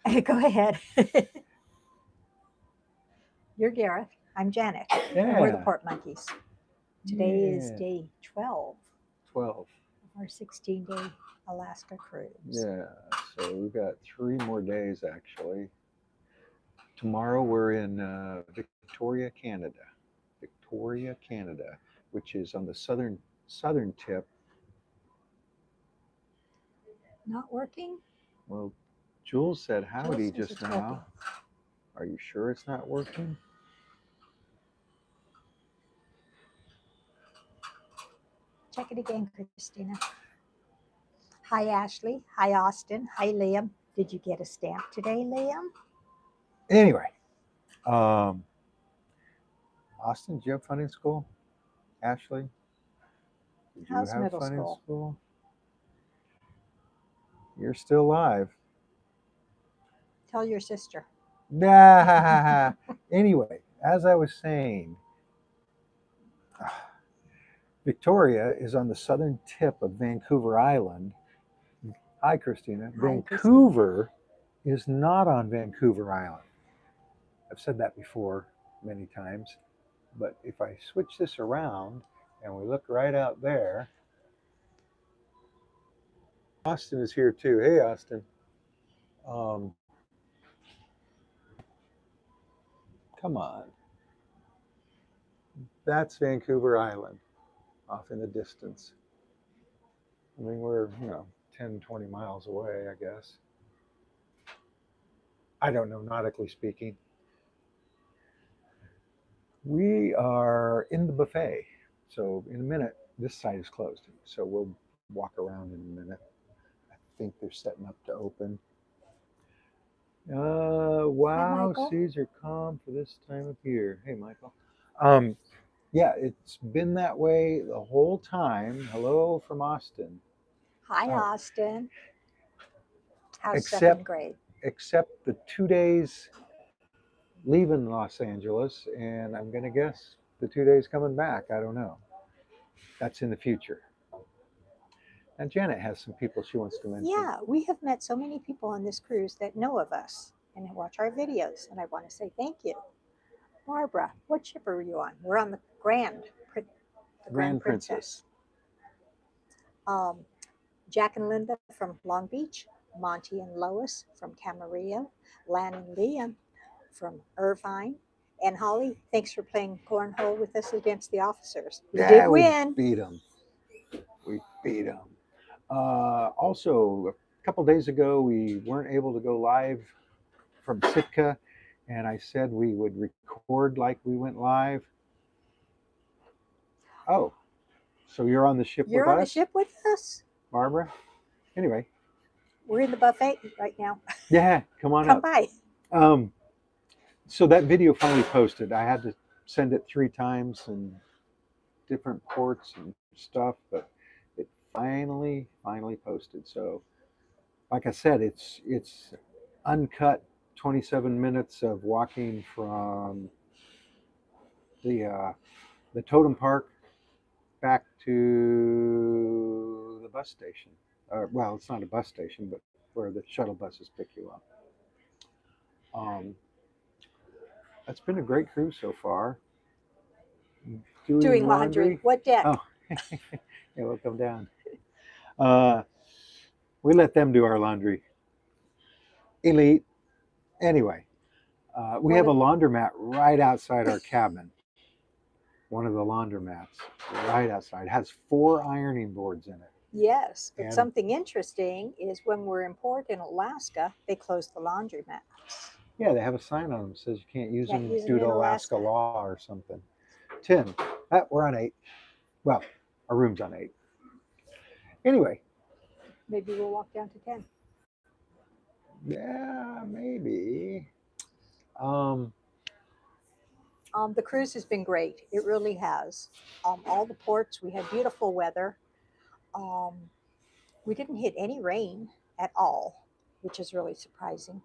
Go ahead. You're Gareth. I'm Janet. And we're the Yeah, Port Monkeys. Today is yeah. day 12 12. of our 16-day Alaska cruise. Yeah. So we've got 3 more days actually. Tomorrow we're in Victoria, Canada. Victoria, Canada, which is on the southern tip. Not working? Well, Jules said Jill howdy says just it's working. now. Are you sure it's not working? Check it again, Christina. Hi, Ashley. Hi, Austin. Hi, Liam. Did you get a stamp today, Liam? Anyway, um, Austin, did you have fun in school? Ashley, did you How's have middle fun in school? school? You're still live. Tell your sister. Nah. Anyway, as I was saying, Victoria is on the southern tip of Vancouver Island. Hi, Christina. Hi, Christina. Vancouver is not on Vancouver Island. I've said that before many times. But if I switch this around and we look right out there, Austin is here too. Hey, Austin. Um, Come on. That's Vancouver Island off in the distance. I mean, we're, 10, 20 miles away, I guess. I don't know, nautically speaking. We are in the buffet. So in a minute, this side is closed. So we'll walk around in a minute. I think they're setting up to open. Hi, Wow, Michael. seas are calm for this time of year. Hey, Michael. Um, yeah, it's been that way the whole time. Hello from Austin. Hi, Uh, Austin. How's second except grade? except the 2 days leaving Los Angeles, and I'm gonna guess the 2 days coming back. I don't know. That's in the future. And Janet has some people she wants to mention. Yeah, we have met so many people on this cruise that know of us and watch our videos, and I want to say thank you. Barbara, what ship are you on? We're on the the Grand Grand Princess. Princess. Um, Jack and Linda from Long Beach, Monty and Lois from Camarillo, Lan and Liam from Irvine, and Holly, thanks for playing cornhole with us against the officers. We did Yeah, we win. beat them. We beat them. Also, a couple days ago, we weren't able to go live from Sitka, and I said we would record like we went live. Oh, so you're on the ship with You're on the us, ship with us? Barbara? Anyway, We're in the buffet right now. yeah, come on Come up. by. Um, so that video finally posted. I had to send it 3 times and different ports and stuff, but it finally posted. So, like I said, it's uncut 27 minutes of walking from the uh, the totem park back to the bus station. Well, it's not a bus station, but where the shuttle buses pick you up. Um, that's been a great cruise so far. Doing Doing laundry. laundry. What deck? Oh, yeah, we'll come down. Uh, we let them do our laundry. Elite. Anyway, we One have of a laundromat right outside our cabin. One of the laundromats right outside it has 4 ironing boards in it, Yes, but and something interesting is when we're in port in Alaska, they close the laundromats. yeah, they have a sign on them that says you can't use Can't them use them due to in Alaska Alaska. law or something. 10. We're on 8. Well, our room's on 8. Anyway, Maybe we'll walk down to 10. yeah, maybe. Um, The cruise has been great. It really has. All the ports, we had beautiful weather. Um, we didn't hit any rain at all, which is really surprising.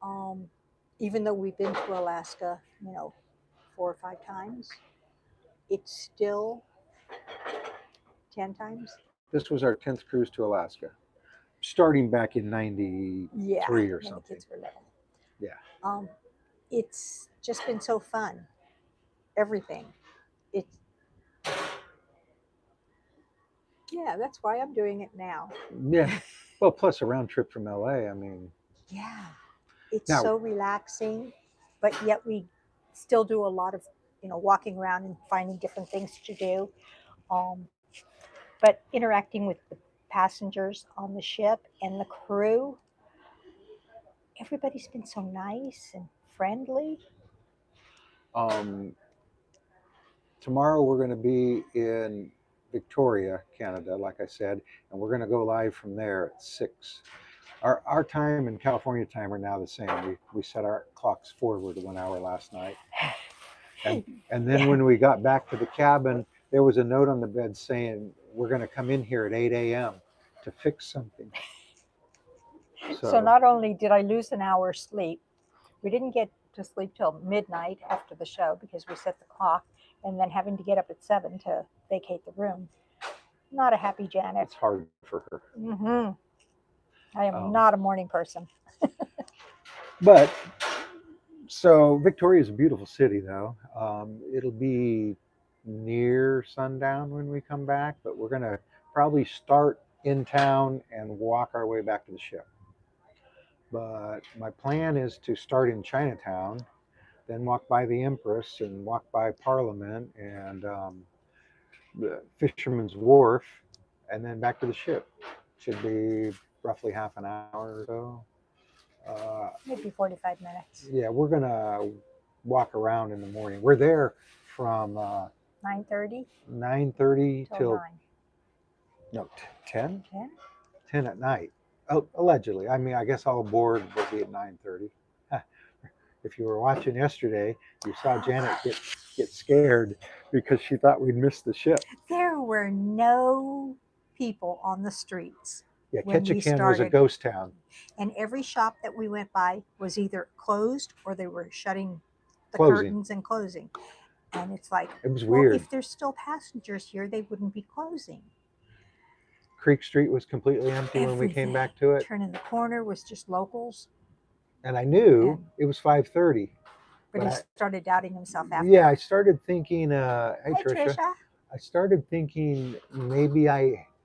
Um, Even though we've been to Alaska, 4 or 5 times, it's still 10 times. this was our 10th cruise to Alaska. starting back in 93 Yeah, or when the something. kids were little. Yeah. It's just been so fun. Everything. It's yeah, that's why I'm doing it now. Yeah. Well, plus a round trip from LA. I mean, Yeah, it's now, so relaxing, but yet we still do a lot of walking around and finding different things to do. Um, but interacting with the passengers on the ship and the crew, everybody's been so nice and friendly. um, tomorrow we're going to be in Victoria, Canada, like I said, and we're going to go live from there at 6. Our time and California time are now the same. We set our clocks forward 1 hour last night. And then Yeah. when we got back to the cabin, there was a note on the bed saying, we're going to come in here at 8 a.m. to fix something. So not only did I lose an hour's sleep, we didn't get to sleep till midnight after the show because we set the clock, and then having to get up at 7 to vacate the room. Not a happy Janet. It's hard for her. Hmm. I am not a morning person. But so Victoria is a beautiful city, though. It'll be near sundown when we come back, but we're going to probably start in town and walk our way back to the ship. But my plan is to start in Chinatown, then walk by the Empress and walk by Parliament and the Fisherman's Wharf, and then back to the ship. Should be roughly half an hour or so. Maybe 45 minutes. Yeah, we're gonna walk around in the morning. We're there from 9:30 9:30 till 9. no 10 10? 10 at night. Oh, allegedly. I mean, I guess all aboard will be at 9:30. If you were watching yesterday, you saw Janet get scared because she thought we'd missed the ship. There were no people on the streets. Yeah, when we Ketchikan was a started. ghost town. And every shop that we went by was either closed or they were shutting the Closing. curtains and closing. And it's like, It was well, weird. if there's still passengers here, they wouldn't be closing. Creek Street was completely empty when we came back to it. Turning the corner was just locals. And I knew And- it was 5:30. But he started doubting himself after. Yeah, I started thinking, hey, Hey, Trisha. I started thinking maybe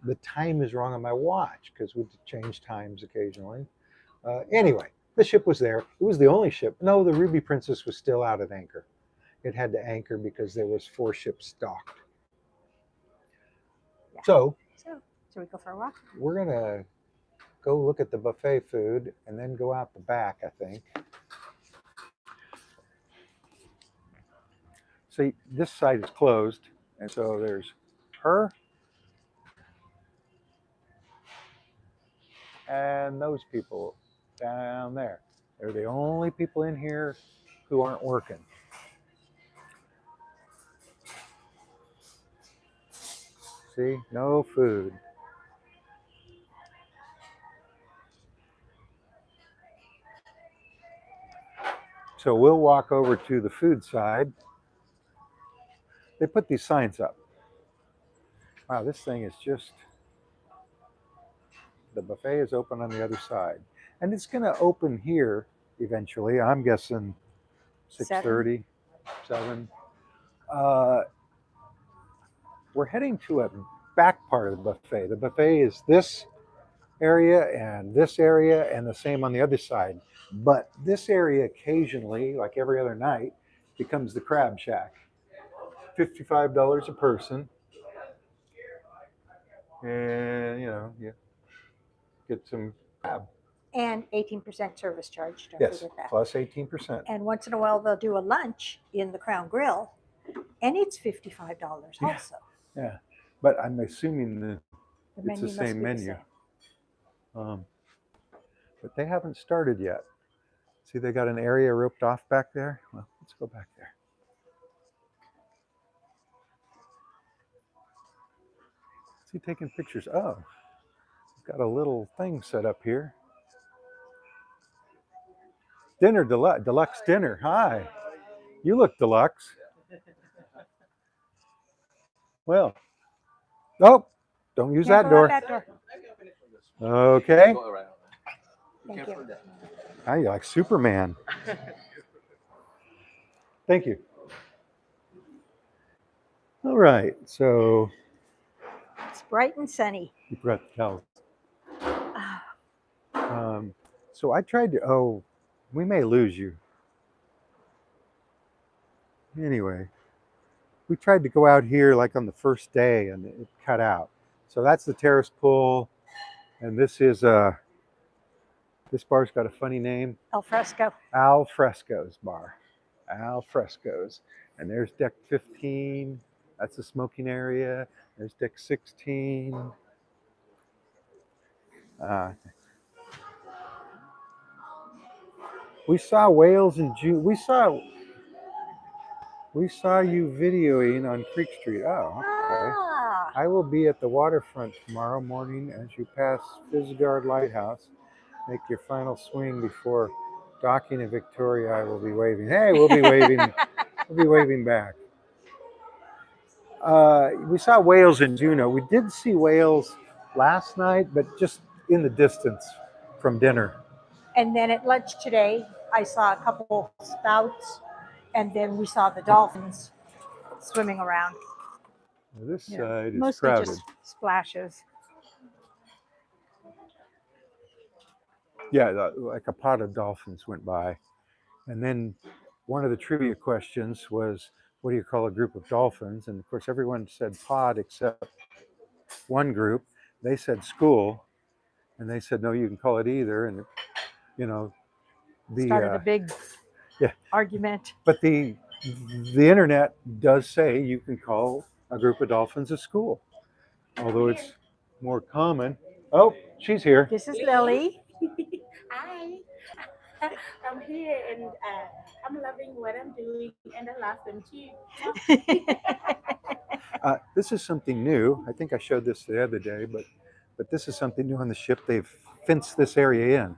the time is wrong on my watch because we change times occasionally. Anyway, the ship was there. It was the only ship. No, the Ruby Princess was still out at anchor. It had to anchor because there was 4 ships docked. Yeah. So we go for a walk? We're gonna go look at the buffet food and then go out the back, I think. See, this side is closed, and so there's her and those people down there. They're the only people in here who aren't working. See, no food. So we'll walk over to the food side. They put these signs up. Wow, this thing is just, the buffet is open on the other side. And it's gonna open here eventually. I'm guessing 6:30, 7. We're heading to a back part of the buffet. The buffet is this area and the same on the other side. But this area occasionally, like every other night, becomes the crab shack. $55 a person. And, you get some crab. And 18% service charge. Don't Yes, forget that. plus 18%. And once in a while, they'll do a lunch in the Crown Grill, and it's $55 also. Yeah, but I'm assuming The it's menu the must same be the menu. same. But they haven't started yet. See, they got an area roped off back there. Well, let's go back there. Is he taking pictures? Oh, he's got a little thing set up here. Dinner, deluxe dinner. Hi, you look deluxe. Well, oh, don't use that door. Okay. Go around. Be Thank careful you. with that. How you like Superman? Thank you. All right. So It's bright and sunny. you brought the towels. Ah, So I tried to. Oh, we may lose you. Anyway, we tried to go out here like on the first day, and it cut out. So that's the terrace pool, and this is this bar's got a funny name, al fresco. Al Fresco's bar. Al Fresco's, and there's deck 15. That's the smoking area. There's deck 16. We saw whales in June. We saw you videoing on Creek Street. Oh, okay. Ah, I will be at the waterfront tomorrow morning as you pass Fisgard Lighthouse. Make your final swing before docking in Victoria. I will be waving. Hey, we'll be waving. We'll be waving back. We saw whales in Juneau. We did see whales last night, but just in the distance from dinner. and then at lunch today, I saw a couple spouts, and then we saw the dolphins swimming around. This You know, side is mostly crowded. just splashes. Yeah, like a pod of dolphins went by. And then one of the trivia questions was, what do you call a group of dolphins? And of course, everyone said pod except one group. They said school. And they said, no, you can call it either. And, you know, Started a big yeah, argument. but the internet does say you can call a group of dolphins a school, although it's more common. Oh, she's here. This is Lily. Hi, I'm here and I'm loving what I'm doing, and I love them too. This is something new. I think I showed this the other day, but this is something new on the ship. They've fenced this area in.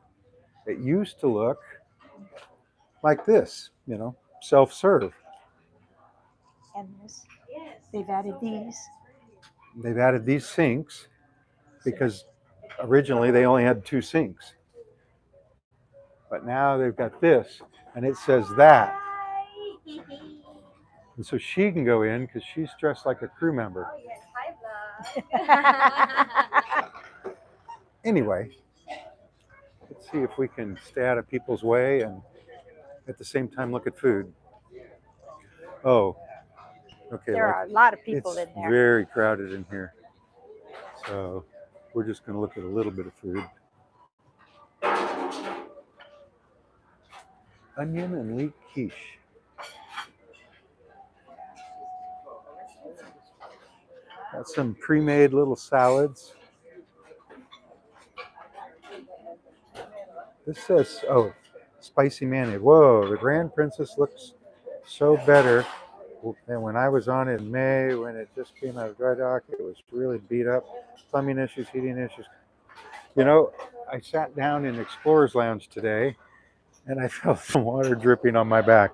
It used to look like this, you know, self-serve. And this, Yes. they've added these. They've added these sinks because originally they only had 2 sinks. But now they've got this, and it says that. Hi. And so she can go in because she's dressed like a crew member. Oh yes, hi vlog. Anyway, let's see if we can stay out of people's way and at the same time look at food. Oh, okay. There are a lot of people it's in there. very crowded in here. So we're just going to look at a little bit of food. Onion and leek quiche. Got some pre-made little salads. This says, oh, spicy mayonnaise. Whoa, the Grand Princess looks so better than when I was on it in May when it just came out of dry dock. It was really beat up. Plumbing issues, heating issues. You know, I sat down in Explorer's Lounge today and I felt some water dripping on my back.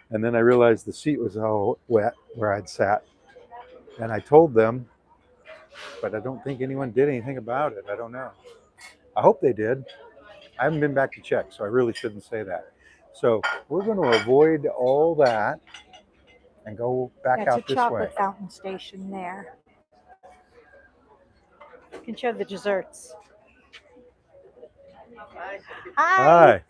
And then I realized the seat was all wet where I'd sat. And I told them, but I don't think anyone did anything about it. I don't know. I hope they did. I haven't been back to check, so I really shouldn't say that. So we're going to avoid all that and go back That's out a this chocolate way. fountain station there. You can show the desserts. Hi. Hi.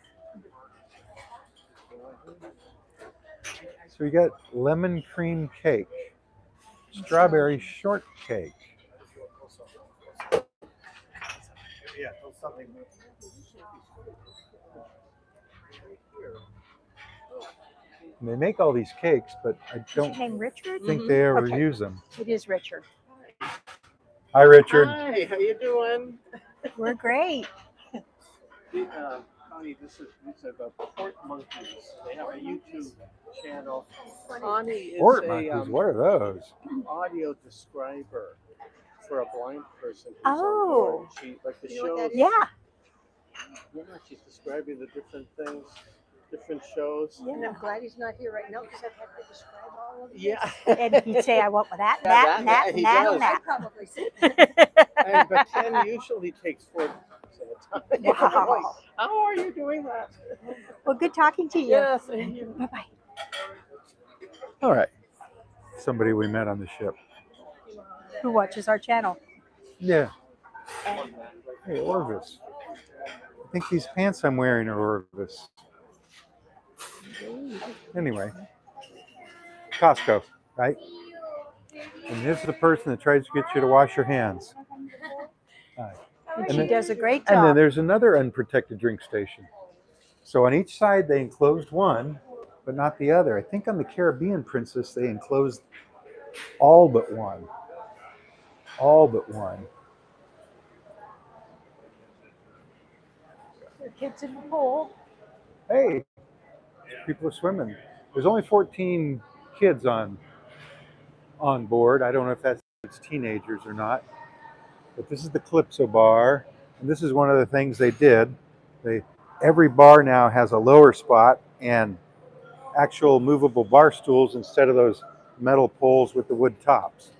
So we got lemon cream cake, strawberry shortcake. And they make all these cakes, but I Is your don't name Richard? think they ever Okay. use them. It is Richard. Hi, Richard. Hi, how you doing? We're great. Connie, this is Port Monkeys. They have a YouTube channel. Connie is Port a monkeys, what are those? audio describer for a blind person. Who's Oh. on board. She like the You know what show. that is? Yeah. Yeah, she's describing the different things. different shows. And I'm glad he's not here right now because I'd have to describe all of this. Yeah. And he'd say, I want that, Yeah, and that, he and that, does. and I'd that. probably say But Ken usually takes 4 at a time. I'm like, Wow. how are you doing that? Well, good talking to you. Yeah, same here. Bye-bye. All right. Somebody we met on the ship. Who watches our channel? Yeah. Hey, Orvis. I think these pants I'm wearing are Orvis. Anyway, Costco, right? And this is the person that tries to get you to wash your hands. Hi. And And she then- does a great And then job. there's another unprotected drink station. So on each side they enclosed one, but not the other. I think on the Caribbean Princess they enclosed all but one. All but one. the kids in the pool. Hey, people are swimming. There's only 14 kids on board. I don't know if that's teenagers or not. But this is the Calypso bar, and this is one of the things they did. Every bar now has a lower spot and actual movable bar stools instead of those metal poles with the wood tops.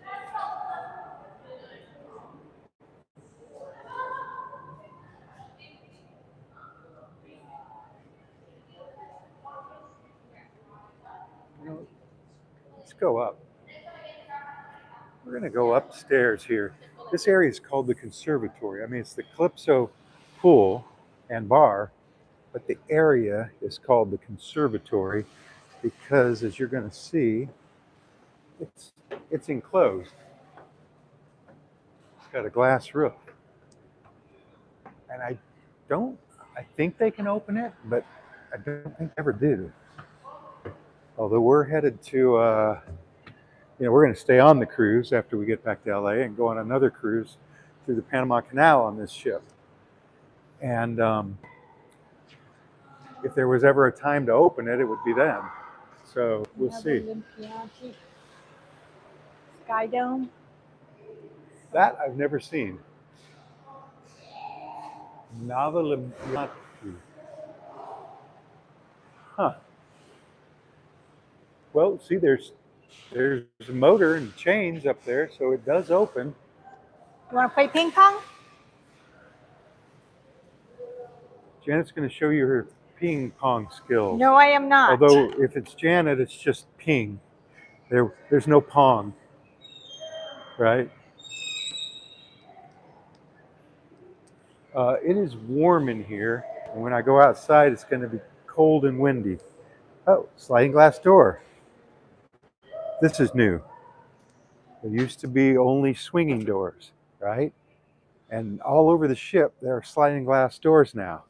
Let's go up. We're going to go upstairs here. This area is called the conservatory. I mean, it's the Calypso pool and bar, but the area is called the conservatory because, as you're going to see, it's enclosed. It's got a glass roof. And I think they can open it, but I don't think they ever do. Although we're headed to, we're going to stay on the cruise after we get back to LA and go on another cruise through the Panama Canal on this ship. And if there was ever a time to open it, it would be then. So we'll see. Sky Dome. That I've never seen. Nava Limpiati. Huh. Well, see, there's a motor and chains up there, so it does open. You want to play ping pong? Janet's going to show you her ping pong skills. No, I am not. Although if it's Janet, it's just ping. There's no pong, right? It is warm in here, and when I go outside, it's going to be cold and windy. Oh, sliding glass door. This is new. There used to be only swinging doors, right? And all over the ship, there are sliding glass doors now.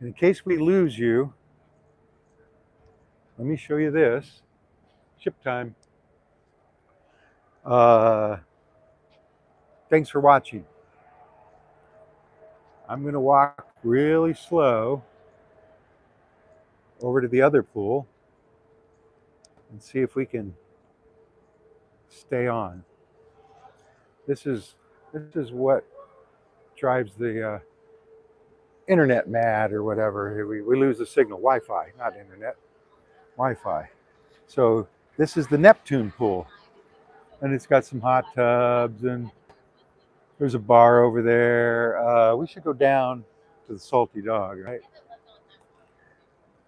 In case we lose you, let me show you this. Ship time. Thanks for watching. I'm going to walk really slow over to the other pool and see if we can stay on. This is what drives the internet mad or whatever. We lose the signal. Wi-Fi, not internet. Wi-Fi. So this is the Neptune pool, and it's got some hot tubs, and there's a bar over there. We should go down to the Salty Dog, right?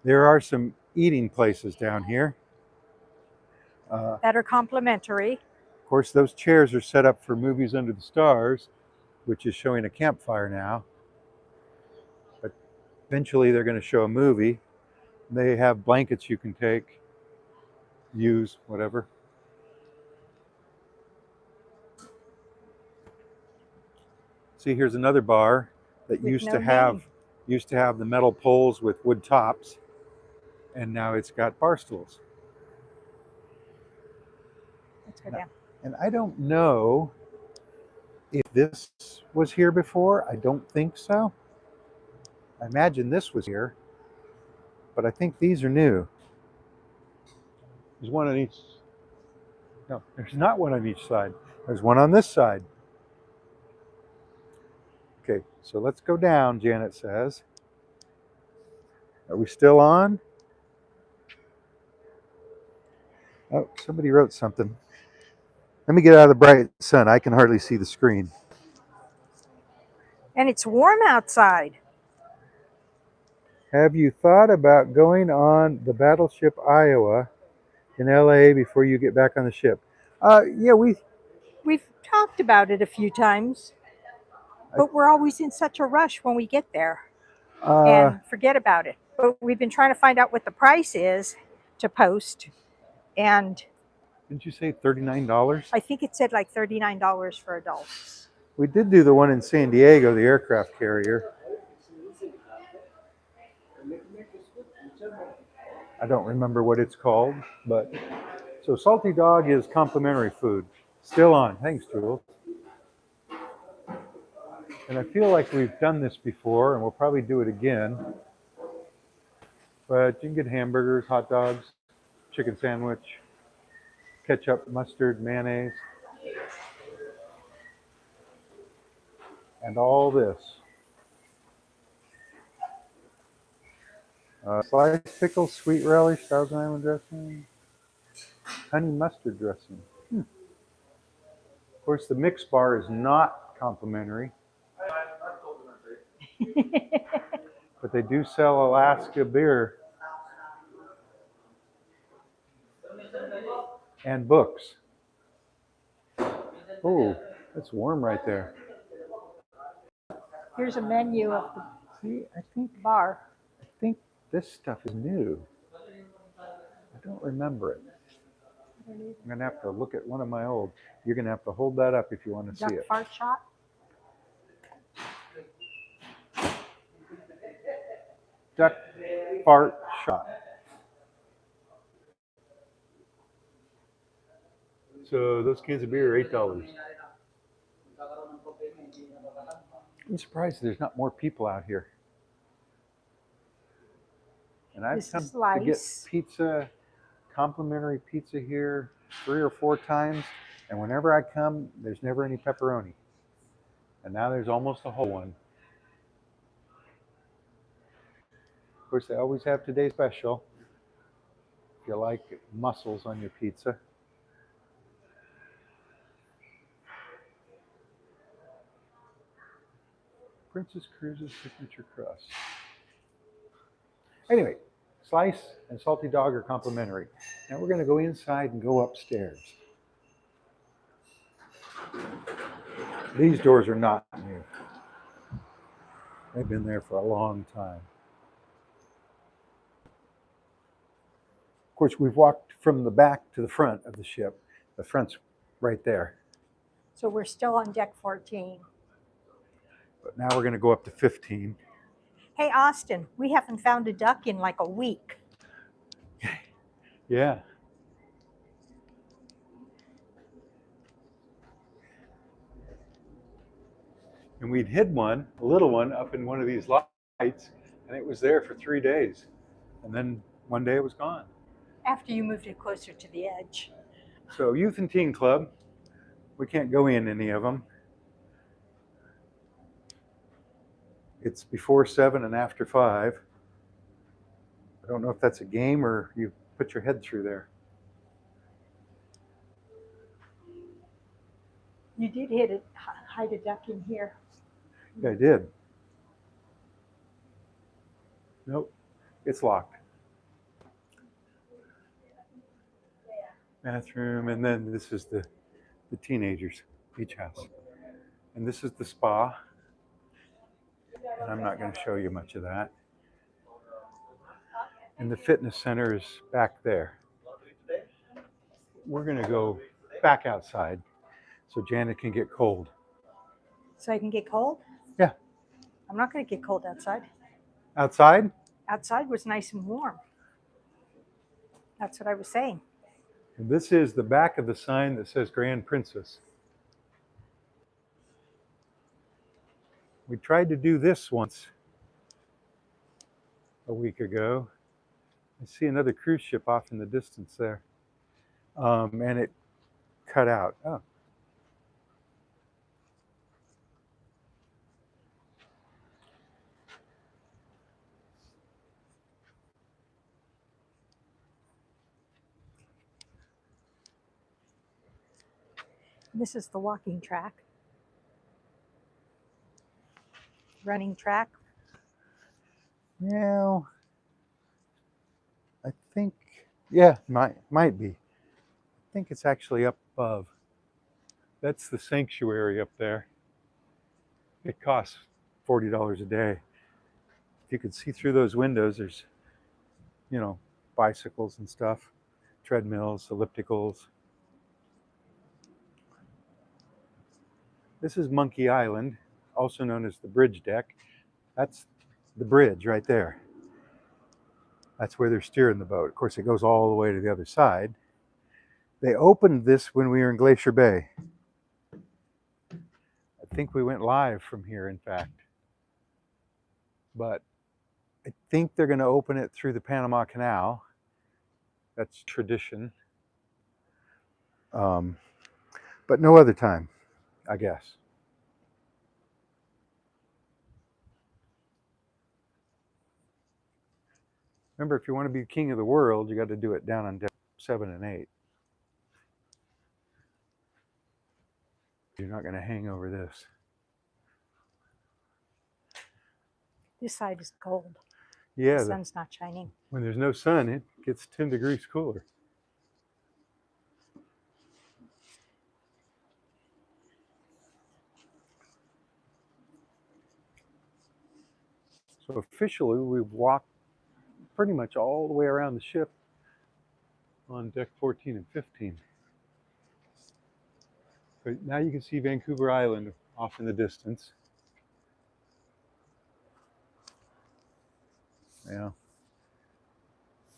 There are some eating places down here. That are complimentary. Of course, those chairs are set up for Movies Under the Stars, which is showing a campfire now. But eventually they're going to show a movie. They have blankets you can take, use, whatever. See, here's another bar that With used no to have name. the metal poles with wood tops, and now it's got bar stools. Let's go down. And I don't know if this was here before. I don't think so. I imagine this was here, but I think these are new. There's one on each. No, there's not one on each side. There's one on this side. Okay, so let's go down, Janet says. Are we still on? Oh, somebody wrote something. Let me get out of the bright sun. I can hardly see the screen. And it's warm outside. Have you thought about going on the battleship Iowa in LA before you get back on the ship? Yeah, We've talked about it a few times, but we're always in such a rush when we get there and forget about it. But we've been trying to find out what the price is to post, and didn't you say $39? I think it said like $39 for adults. We did do the one in San Diego, the aircraft carrier. I don't remember what it's called, but so Salty Dog is complimentary food. Still on. Thanks, Jules. And I feel like we've done this before, and we'll probably do it again. But you can get hamburgers, hot dogs, chicken sandwich, ketchup, mustard, mayonnaise, and all this. Sliced pickles, sweet relish, Thousand Island dressing, honey mustard dressing. Of course, the mix bar is not complimentary, but they do sell Alaska beer and books. Oh, it's warm right there. Here's a menu of the See, I bar. think this stuff is new. I don't remember it. I'm gonna have to look at one of my old. You're gonna have to hold that up if you want to Duck see it. fart shot. Duck fart shot. So those cans of beer are $8. I'm surprised there's not more people out here. And I've This come is to get Slice. pizza, complimentary pizza here 3 or 4 times, and whenever I come, there's never any pepperoni. And now there's almost a whole one. Of course, they always have today's special. If you like mussels on your pizza. Princess Cruises signature crust. Anyway, Slice and Salty Dog are complimentary. Now we're going to go inside and go upstairs. These doors are not new. They've been there for a long time. Of course, we've walked from the back to the front of the ship. The front's right there. So we're still on deck 14. But now we're going to go up to 15. Hey, Austin, we haven't found a duck in like a week. Yeah. And we'd hid one, a little one, up in one of these lights, and it was there for 3 days. And then one day it was gone. After you moved it closer to the edge. So Youth and Teen Club, we can't go in any of them. It's before 7 and after 5. I don't know if that's a game or you put your head through there. You did hide a duck in here. Yeah, I did. Nope, it's locked. Bathroom, and then this is the teenagers, beach house. And this is the spa. And I'm not going to show you much of that. And the fitness center is back there. We're going to go back outside so Janet can get cold. So I can get cold? Yeah. I'm not going to get cold outside. Outside? Outside was nice and warm. That's what I was saying. And this is the back of the sign that says Grand Princess. We tried to do this once a week ago. I see another cruise ship off in the distance there. And it cut out. Oh. This is the walking track, running track. Yeah, I think, yeah, might be. I think it's actually up above. That's the sanctuary up there. It costs $40 a day. If you could see through those windows, there's, you know, bicycles and stuff, treadmills, ellipticals. This is Monkey Island, also known as the bridge deck. That's the bridge right there. That's where they're steering the boat. Of course, it goes all the way to the other side. They opened this when we were in Glacier Bay. I think we went live from here, in fact. But I think they're going to open it through the Panama Canal. That's tradition. But no other time, I guess. Remember, if you want to be king of the world, you got to do it down on deck 7 and 8. You're not going to hang over this. This side is cold. Yeah, The sun's not shining. when there's no sun, it gets 10 degrees cooler. So officially, we've walked pretty much all the way around the ship on deck 14 and 15. But now you can see Vancouver Island off in the distance. Yeah,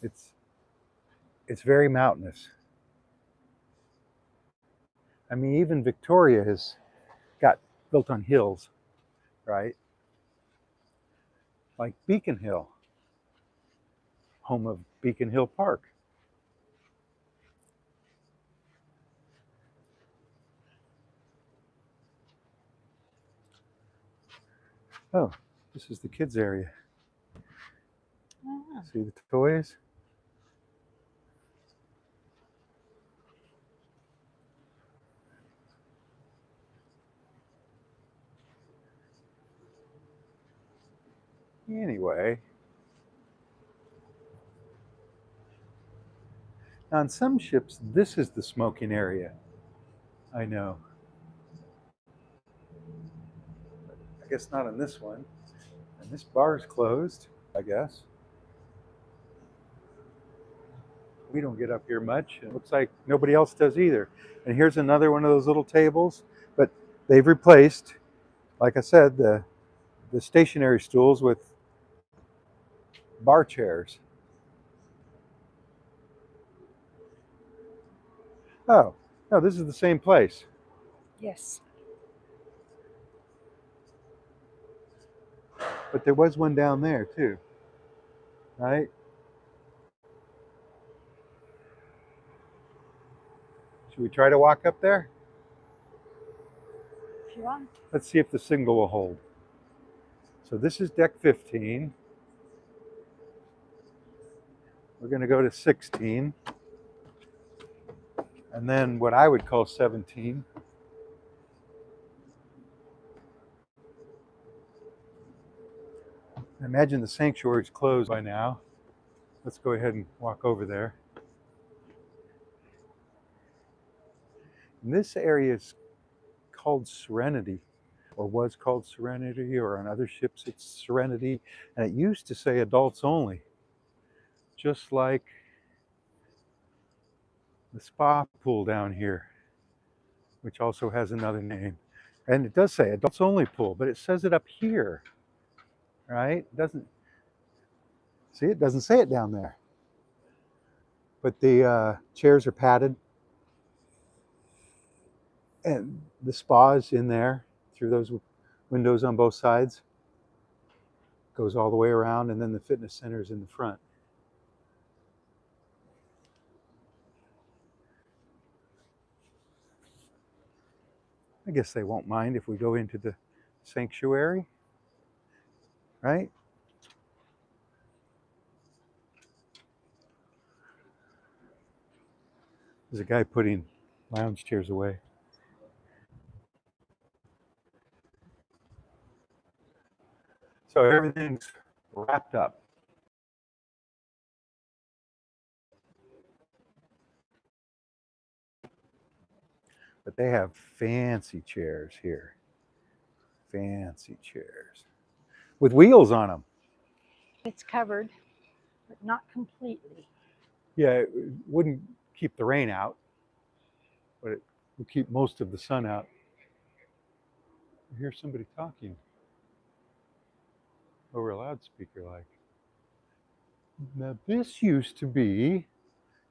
it's very mountainous. I mean, even Victoria has got built on hills, right? Like Beacon Hill, home of Beacon Hill Park. Oh, this is the kids' area. Ah, See the toys? Anyway, on some ships, this is the smoking area. I know. I guess not on this one. And this bar is closed, I guess. We don't get up here much. It looks like nobody else does either. And here's another one of those little tables, but they've replaced, like I said, the stationary stools with bar chairs. Oh, no, this is the same place. yes. But there was one down there too, right? Should we try to walk up there? If you want. Let's see if the signal will hold. So this is deck 15. We're going to go to 16. And then what I would call 17. I imagine the sanctuary is closed by now. Let's go ahead and walk over there. And this area is called Serenity, or was called Serenity, or on other ships it's Serenity. And it used to say adults only, just like the spa pool down here, which also has another name. And it does say adults only pool, but it says it up here, right? It doesn't, see, it doesn't say it down there. But the chairs are padded. And the spa is in there through those windows on both sides. Goes all the way around, and then the fitness center is in the front. I guess they won't mind if we go into the sanctuary, right? There's a guy putting lounge chairs away. So everything's wrapped up. But they have fancy chairs here. Fancy chairs. With wheels on them. It's covered, but not completely. Yeah, it wouldn't keep the rain out, but it would keep most of the sun out. I hear somebody talking over a loudspeaker like. Now this used to be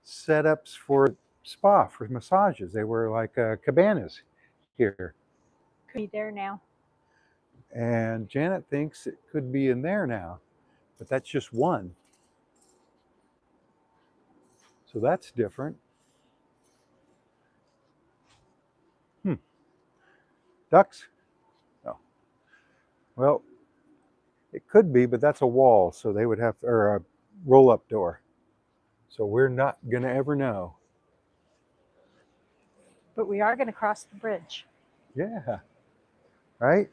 setups for spa, for massages. They were like cabanas here. Could be there now. And Janet thinks it could be in there now, but that's just one. So that's different. Ducks? No. Well, it could be, but that's a wall, so they would have, or a roll-up door. So we're not gonna ever know. But we are going to cross the bridge. Yeah. Right?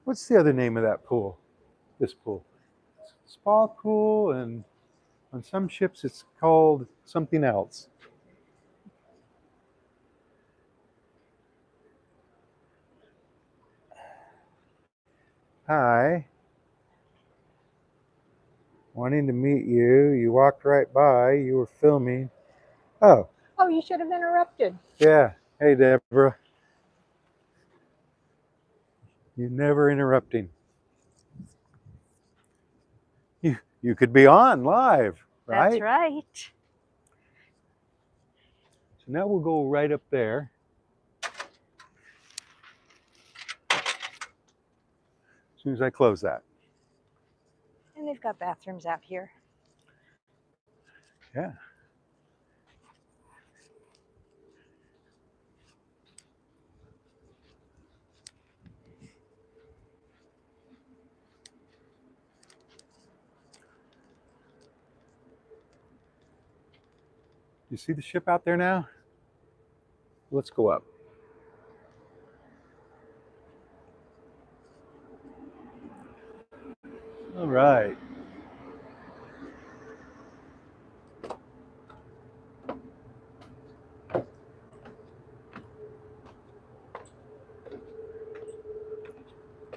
What's the other name of that pool? This pool. Spa pool, and on some ships it's called something else. Hi. Wanting to meet you. You walked right by. You were filming. Oh, Oh, you should have interrupted. yeah. Hey, Deborah. You're never interrupting. You could be on live, right? That's right. So now we'll go right up there. As soon as I close that. And they've got bathrooms out here. Yeah. You see the ship out there now? Let's go up. All right.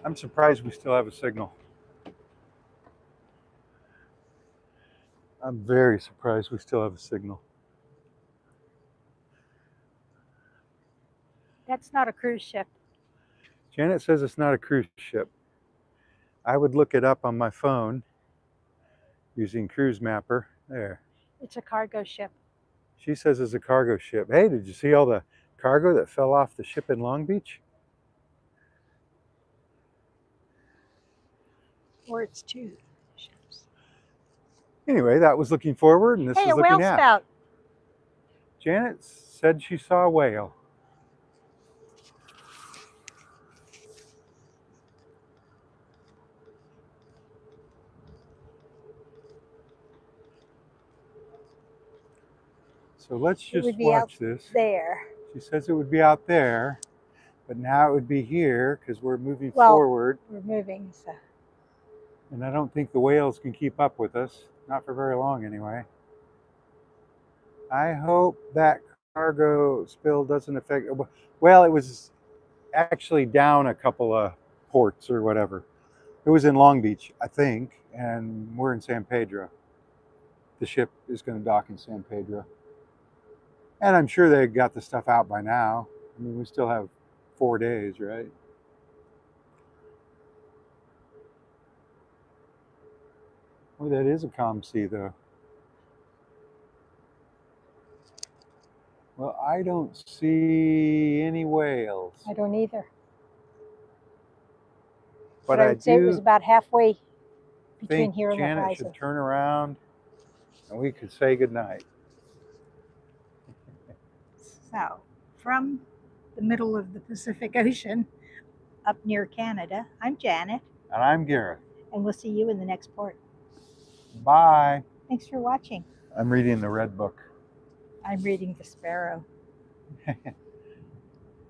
I'm surprised we still have a signal. I'm very surprised we still have a signal. That's not a cruise ship. Janet says it's not a cruise ship. I would look it up on my phone using Cruise Mapper. There. It's a cargo ship. She says it's a cargo ship. Hey, did you see all the cargo that fell off the ship in Long Beach? Or it's two ships. Anyway, that was looking forward, and this Hey, is a whale looking aft. spout. Janet said she saw a whale. So let's It just would be out watch this. there. She says it would be out there, but now it would be here because we're moving Well- forward. We're moving, so. And I don't think the whales can keep up with us. Not for very long, anyway. I hope that cargo spill doesn't affect. Well, it was actually down a couple of ports or whatever. It was in Long Beach, I think, and we're in San Pedro. The ship is going to dock in San Pedro. And I'm sure they got the stuff out by now. I mean, we still have 4 days, right? Oh, that is a calm sea, though. Well, I don't see any whales. I don't either. But I I would say it was do about halfway between think here and the Janet horizon. should turn around and we could say goodnight. So, from the middle of the Pacific Ocean up near Canada, I'm Janet, And I'm Gareth. and we'll see you in the next port. Bye. Thanks for watching. I'm reading the Red Book. I'm reading The Sparrow.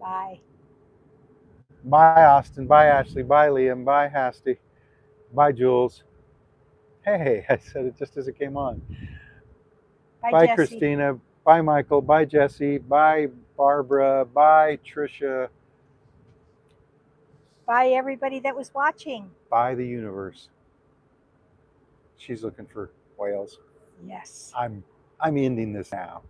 Bye. Bye, Austin. Bye, Ashley. Bye, Liam. Bye, Hasty. Bye, Jules. Hey, I said it just as it came on. Bye, Bye, Jesse. Christina. Bye, Michael. Bye, Jesse. Bye, Barbara. Bye, Trisha. Bye, everybody that was watching. Bye, the universe. She's looking for whales. Yes. I'm ending this now.